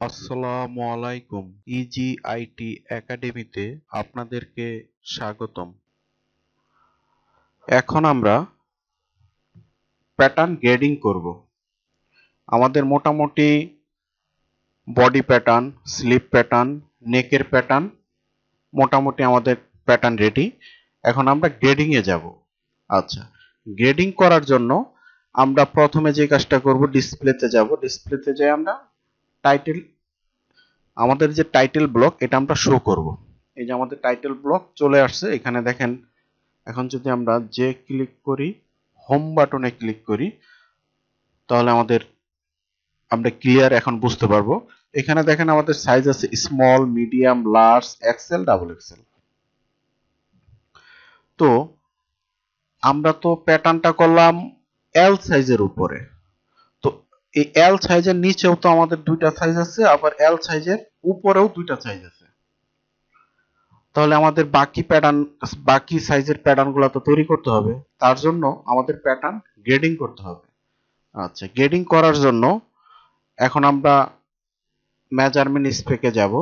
আসসালামু আলাইকুম। ইজিআইটি একাডেমিতে আপনাদেরকে স্বাগতম। এখন আমরা প্যাটার্ন গ্রেডিং করব। আমাদের মোটামুটি বডি প্যাটার্ন, স্লিপ প্যাটার্ন, নেকের প্যাটার্ন মোটামুটি আমাদের প্যাটার্ন রেডি। এখন আমরা গ্রেডিং এ যাব। আচ্ছা, গ্রেডিং করার জন্য আমরা প্রথমে যে কাজটা করব, ডিসপ্লেতে যাব। ডিসপ্লেতে যাই আমরা টাইটেল, আমাদের যে টাইটেল ব্লক এটা আমরা শো করব। এই যে আমাদের টাইটেল ব্লক চলে আসছে এখানে দেখেন। এখন যদি আমরা যে ক্লিক করি, হোম বাটনে ক্লিক করি, তাহলে আমরা ক্লিয়ার এখন বুঝতে পারবো। এখানে দেখেন আমাদের সাইজ আছে small, medium, large, XL, double XL. তো আমরা তো প্যাটার্নটা করলাম এল সাইজের উপরে। তো এই এল সাইজের নিচেও তো আমাদের দুইটা সাইজ আছে, আবার এল সাইজের উপরেও দুইটা সাইজ আছে। তাহলে আমাদের বাকি সাইজের প্যাটার্নগুলো তো তৈরি করতে হবে। তার জন্য আমাদের প্যাটার্ন গ্রেডিং করতে হবে। আচ্ছা, গ্রেডিং করার জন্য এখন আমরা মেজারমেন্ট স্পেকে যাব।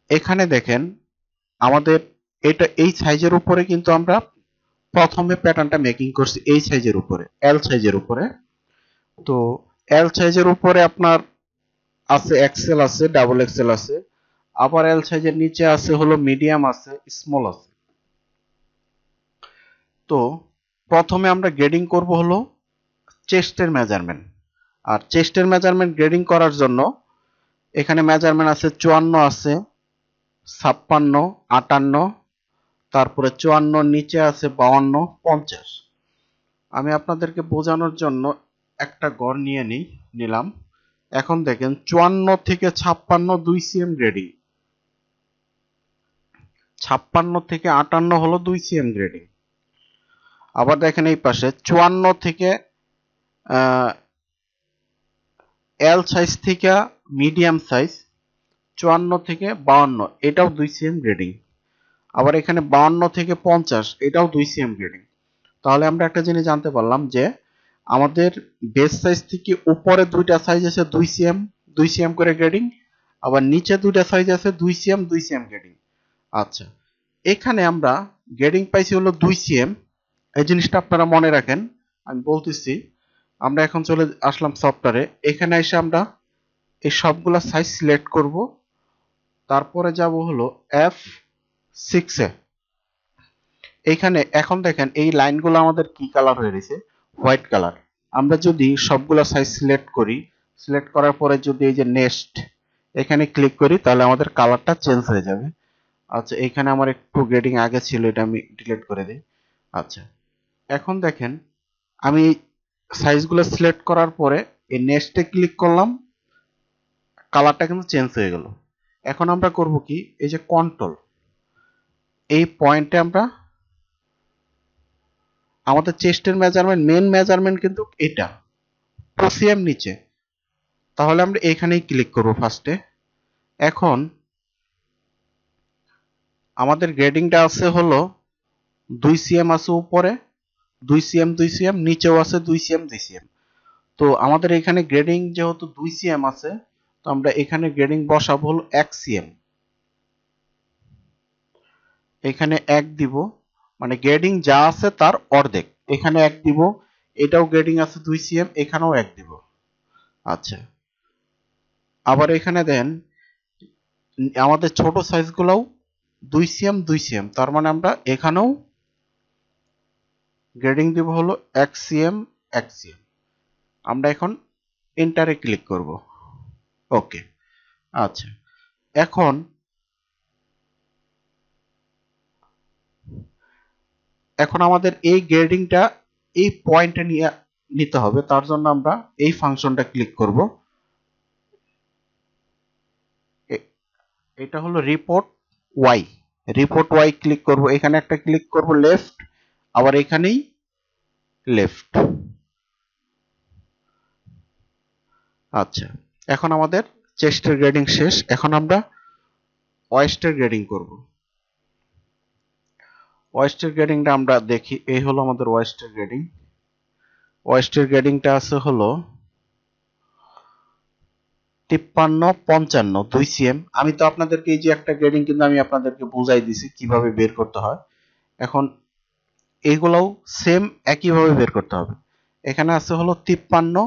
এখানে দেখেন আমাদের এই সাইজের উপরে কিন্তু আমরা প্রথমে প্যাটার্নটা মেকিং করছি, এই সাইজের উপরে, এল সাইজের উপরে। তো এল সাইজের উপরে আপনার আছে এক্সেল, আছে ডাবল এক্সেল, আছে আবার এল সাইজের নিচে আছে হলো মিডিয়াম, আছে স্মল, আছে। তো প্রথমে আমরা গ্রেডিং করব হলো চেস্টের মেজারমেন্ট। আর চেস্টের মেজারমেন্ট গ্রেডিং করার জন্য এখানে মেজারমেন্ট আছে 54, আছে 56, 58, তারপরে 54 নিচে আছে 52, 50। আমি আপনাদেরকে বোঝানোর জন্য একটা গড় নিলাম। এখন দেখেন 54 থেকে 56 2 সিএম গ্রেডিং, 56 থেকে 58 হলো 2 সিএম গ্রেডিং। আবার দেখেন এই পাশে 54 থেকে এল সাইজ থেকে মিডিয়াম সাইজ 54 থেকে 52 এটাও 2 সিএম গ্রেডিং। আবার এখানে 52 থেকে 50 এটাও 2 সিএম গ্রেডিং। তাহলে আমরা একটা জিনিস জানতে পারলাম যে আমাদের বেস সাইজ থেকে উপরে দুইটা সাইজ আছে 2 সিএম করে গ্রেডিং, আবার নিচে দুইটা সাইজ আছে 2 সিএম 2 সিএম গ্রেডিং। আচ্ছা, এখানে আমরা গ্রেডিং পাইছি হলো 2 সিএম। এই জিনিসটা আপনারা মনে রাখেন, আমি বলতেছি। আমরা এখন চলে আসলাম সফটওয়্যারে। এখানে এসে আমরা এই সবগুলা সাইজ সিলেক্ট করব। তারপরে যাব হলো F6 এ। এইখানে এখন দেখেন এই লাইনগুলো আমাদের কি কালার হয়ে রয়েছে, হোয়াইট কালার। আমরা যদি সবগুলা সাইজ সিলেক্ট করি, সিলেক্ট করার পরে যদি এই যে নেক্সট এখানে ক্লিক করি, তাহলে আমাদের কালারটা চেঞ্জ হয়ে যাবে। আচ্ছা, এখানে আমার একটু গ্রেডিং আগে ছিল, এটা আমি ডিলিট করে দিই। আচ্ছা, এখন দেখেন আমি সাইজগুলো সিলেক্ট করার পরে এই নেক্সটে ক্লিক করলাম, কালারটা কিন্তু চেঞ্জ হয়ে গেল। এখন আমরা করব কি, এই যে কন্ট্রোল, এই পয়েন্টে আমরা আমাদের চেস্টের মেজারমেন্ট, মেন মেজারমেন্ট কিন্তু এটা 2 সিএম নিচে। তাহলে আমরা এখানেই ক্লিক করব ফার্স্টে। এখন আমাদের গ্রেডিংটা আছে হলো 2 সিএম আছে উপরে, 2 সিএম 2 সিএম নিচেও আছে 2 সিএম 2 সিএম। তো আমাদের এখানে গ্রেডিং যেহেতু 2 সিএম আছে, তো আমরা এখানে গ্রেডিং বসাবো হলো 1 সিএম। এখানে 1 দিব, মানে গ্রেডিং যা আছে তার অর্ধেক। এখানে 1 দিব, এটাও গ্রেডিং আছে 2 সিএম, এখানেও 1 দিব। আচ্ছা, আবার এখানে দেন আমাদের ছোট সাইজগুলোও 2 সিএম 2 সিএম, তার মানে আমরা এখানেও গ্রেডিং দিব হলো 1 সিএম 1 সিএম। আমরা এখন এন্টারে ক্লিক করব। ওকে। আচ্ছা, এখন আমাদের এই গ্রেডিংটা এই পয়েন্টে নিতে হবে। তার জন্য আমরা এই ফাংশনটা ক্লিক করব। এটা হলো রিপোর্ট ওয়াই ক্লিক করব। এখানে একটা ক্লিক করব লেফট, আবার এখানেই লেফট। আচ্ছা, এখন আমাদের চেস্টের গ্রেডিং শেষ। এখন আমরা ওয়েস্টের গ্রেডিং করব। ওয়েস্টের গ্রেডিংটা আমরা দেখি। এই হলো আমাদের ওয়েস্টের গ্রেডিং। ওয়েস্টের গ্রেডিংটা আছে হলো 53 55 2 সিএম। আমি তো আপনাদেরকে এই যে একটা গ্রেডিং কিন্তু আমি আপনাদেরকে বুঝাই দিছি কিভাবে বের করতে হয়। এখন এইগুলাও সেম একইভাবে বের করতে হবে। এখানে আছে হলো 53